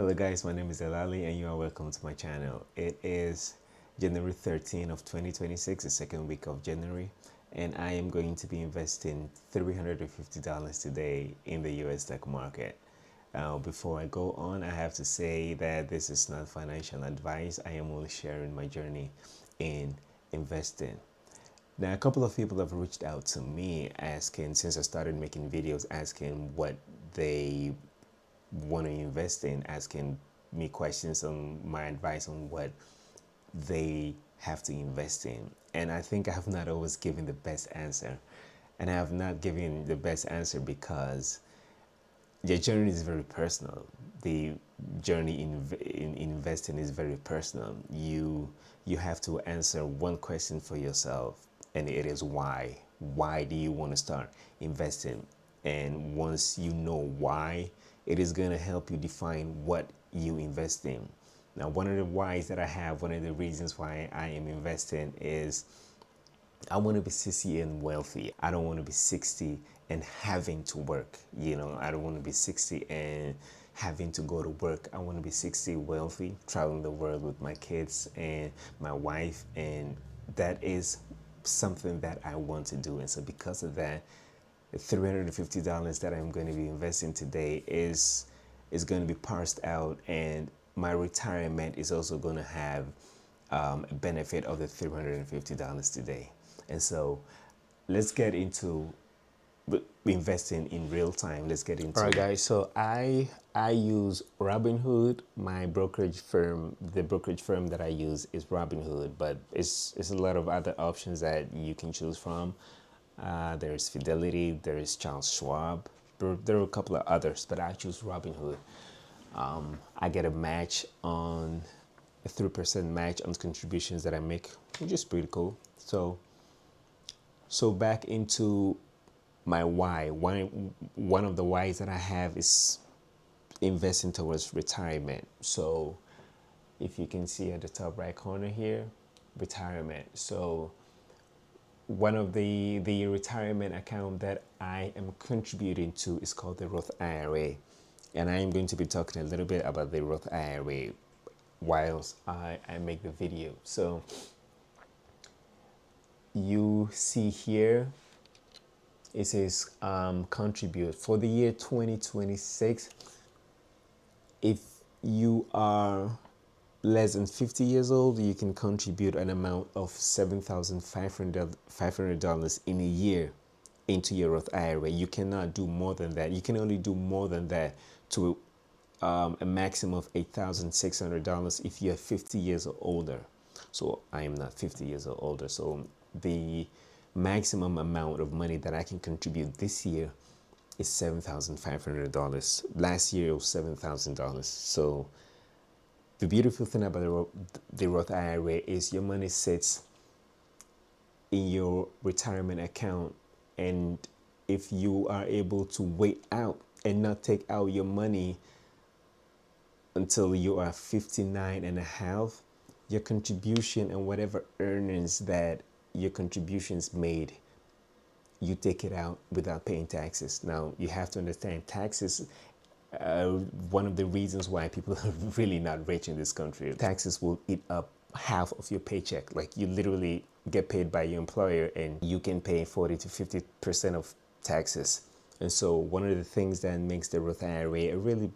Hello guys, my name is Elali and you are welcome to my channel. It is January 13 of 2026, the second week of January, and I am going to be investing $350 today in the US stock market. Before I go on, I have to say that this is not financial advice. I am only sharing my journey in investing. Now, a couple of people have reached out to me asking, since I started making videos, asking what they want to invest in, asking me questions on my advice on what they have to invest in. And I think I have not always given the best answer. And I have not given the best answer because the journey is very personal. The journey in investing is very personal. You have to answer one question for yourself, and it is why. Why do you want to start investing? And once you know why, it is going to help you define what you invest in. Now, one of the whys that I have, one of the reasons why I am investing is I want to be 60 and wealthy. I don't want to be 60 and having to work. I don't want to be 60 and having to go to work. I want to be 60 wealthy, traveling the world with my kids and my wife. And that is something that I want to do. And so because of that, the $350 that I'm going to be investing today is going to be parsed out, and my retirement is also going to have a benefit of the $350 today. And so let's get into investing in real time. Let's get into. All right, guys. So I use Robinhood. My brokerage firm, the brokerage firm that I use is Robinhood, but it's a lot of other options that you can choose from. There's Fidelity, there is Charles Schwab. There are a couple of others, but I choose Robinhood. I get a 3% match on contributions that I make, which is pretty cool. So back into my why. One of the whys that I have is investing towards retirement. So if you can see at the top right corner here, retirement. So one of the retirement account that I am contributing to is called the ROTH IRA. And I am going to be talking a little bit about the ROTH IRA whilst I make the video. So you see here, it says contribute for the year 2026. If you are less than 50 years old, you can contribute an amount of $7,500 in a year into your ROTH IRA. You cannot do more than that. You can only do more than that to a maximum of $8,600 if you are 50 years or older. So I am not 50 years or older. So the maximum amount of money that I can contribute this year is $7,500. Last year it was $7,000. So the beautiful thing about the ROTH IRA is your money sits in your retirement account, and if you are able to wait out and not take out your money until you are 59 and a half, your contribution and whatever earnings that your contributions made, you take it out without paying taxes. Now, you have to understand taxes. One of the reasons why people are really not rich in this country, taxes will eat up half of your paycheck. Like, you literally get paid by your employer and you can pay 40 to 50% of taxes. And so one of the things that makes the ROTH IRA a really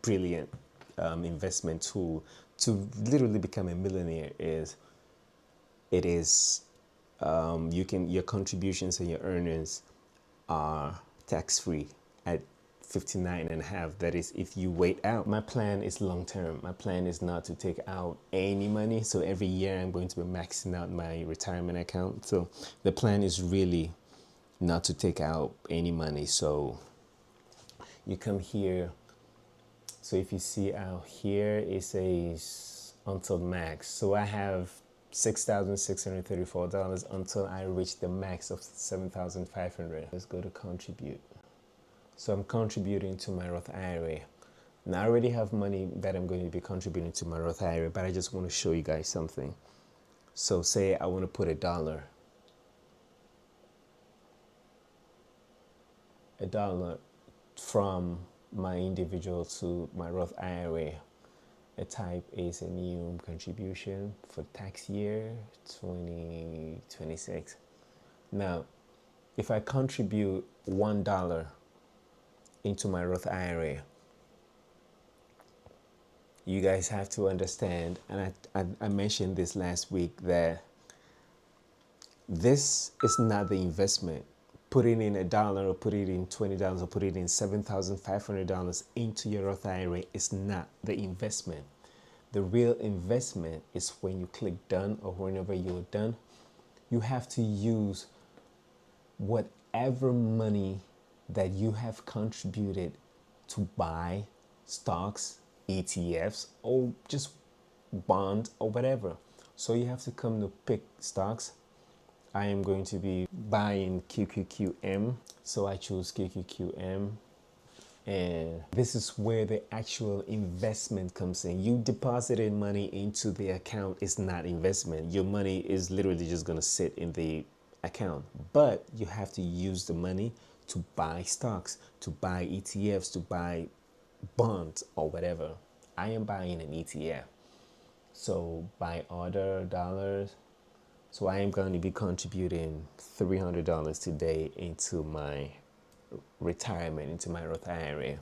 brilliant investment tool to literally become a millionaire is your contributions and your earnings are tax-free at 59 and a half. That is, if you wait out. My plan is long term. My plan is not to take out any money. So every year I'm going to be maxing out my retirement account. So the plan is really not to take out any money. So you come here. So if you see out here, it says until max. So I have $6,634 until I reach the max of $7,500. Let's go to contribute. So I'm contributing to my ROTH IRA. Now I already have money that I'm going to be contributing to my ROTH IRA, but I just want to show you guys something. So say I want to put $1 from my individual to my Roth IRA. A type is a new contribution for tax year 2026. Now, if I contribute $1 into my Roth IRA, you guys have to understand, and I mentioned this last week, that this is not the investment. Putting in $1 or put it in $20 or put it in $7,500 into your Roth IRA is not the investment. The real investment is when you click done, or whenever you're done, you have to use whatever money that you have contributed to buy stocks, ETFs, or just bonds or whatever. So you have to come to pick stocks. I am going to be buying QQQM, so I choose QQQM, and this is where the actual investment comes in. You deposited money into the account. It's not investment. Your money is literally just going to sit in the account, but you have to use the money to buy stocks, to buy ETFs, to buy bonds or whatever. I am buying an ETF, so by order dollars. So I am going to be contributing $300 today into my retirement, into my Roth IRA.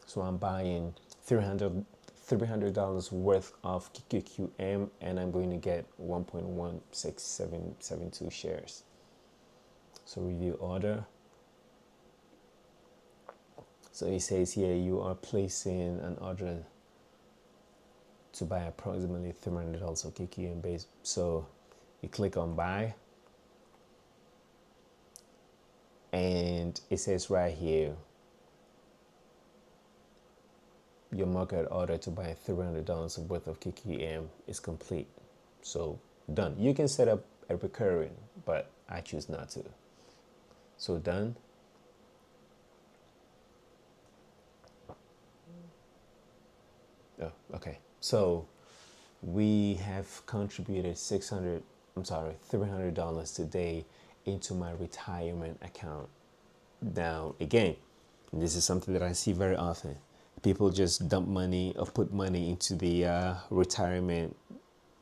So I'm buying $300 worth of QQQM, and I'm going to get 1.16772 shares. So review order. So it says here you are placing an order to buy approximately $300 of QQQM base. So you click on buy, and it says right here your market order to buy $300 worth of QQM is complete. So done. You can set up a recurring, but I choose not to. So done. Oh, okay. So we have contributed $300 today into my retirement account. Now, again, this is something that I see very often. People just dump money or put money into the retirement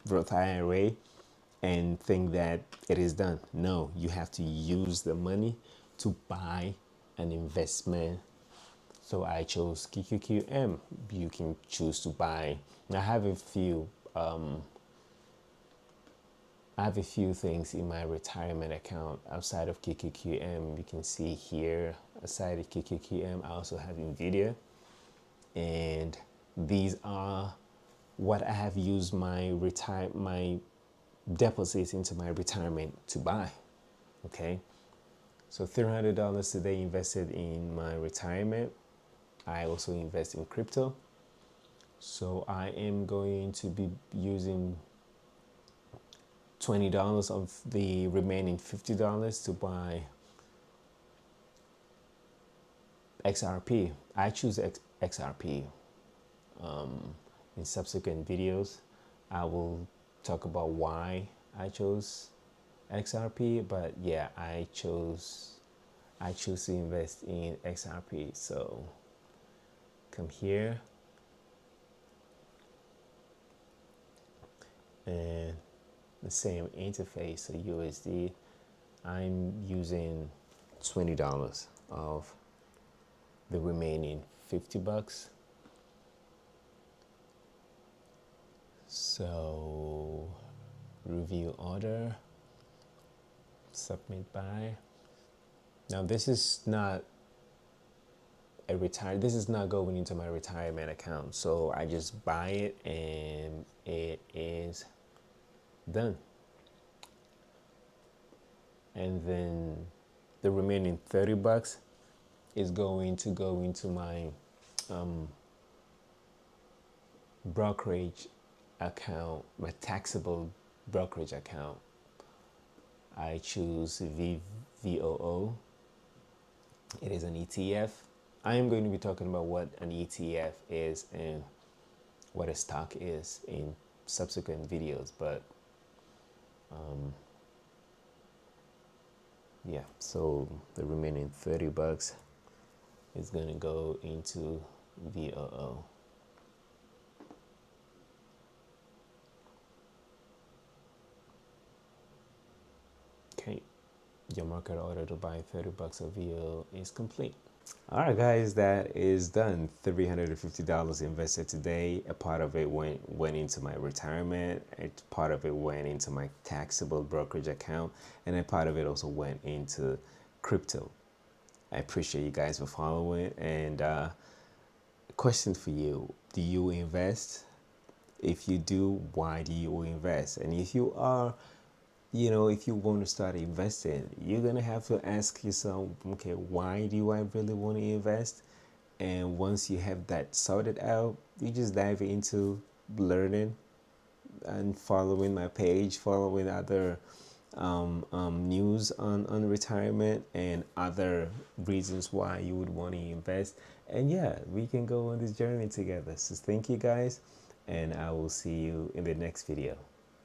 Roth IRA and think that it is done. No, you have to use the money to buy an investment. So I chose QQQM. You can choose to buy. I have a few things in my retirement account outside of QQQM. You can see here, aside of QQQM, I also have NVIDIA. And these are what I have used my deposits into my retirement to buy. Okay. So $300 today invested in my retirement. I also invest in crypto. So I am going to be using $20 of the remaining $50 to buy XRP. I choose XRP. In subsequent videos, I will talk about why I chose XRP, but yeah, I choose to invest in XRP. So come here, and the same interface, so USD. I'm using $20 of the remaining $50. So review order, submit buy. Now this is not this is not going into my retirement account, so I just buy it and it is done. And then the remaining $30 is going to go into my brokerage account, my taxable brokerage account. I choose VOO. It is an ETF. I am going to be talking about what an ETF is and what a stock is in subsequent videos, but yeah, so the remaining $30 is going to go into VOO. Okay, your market order to buy 30 bucks of VOO is complete. All right, guys, that is done. $350 invested today. A part of it went into my retirement. A part of it went into my taxable brokerage account, and a part of it also went into crypto. I appreciate you guys for following. And question for you: do you invest? If you do, why do you invest? And if you are, if you want to start investing, you're going to have to ask yourself, okay, why do I really want to invest? And once you have that sorted out, you just dive into learning and following my page, following other news on retirement and other reasons why you would want to invest. And yeah, we can go on this journey together. So thank you guys, and I will see you in the next video.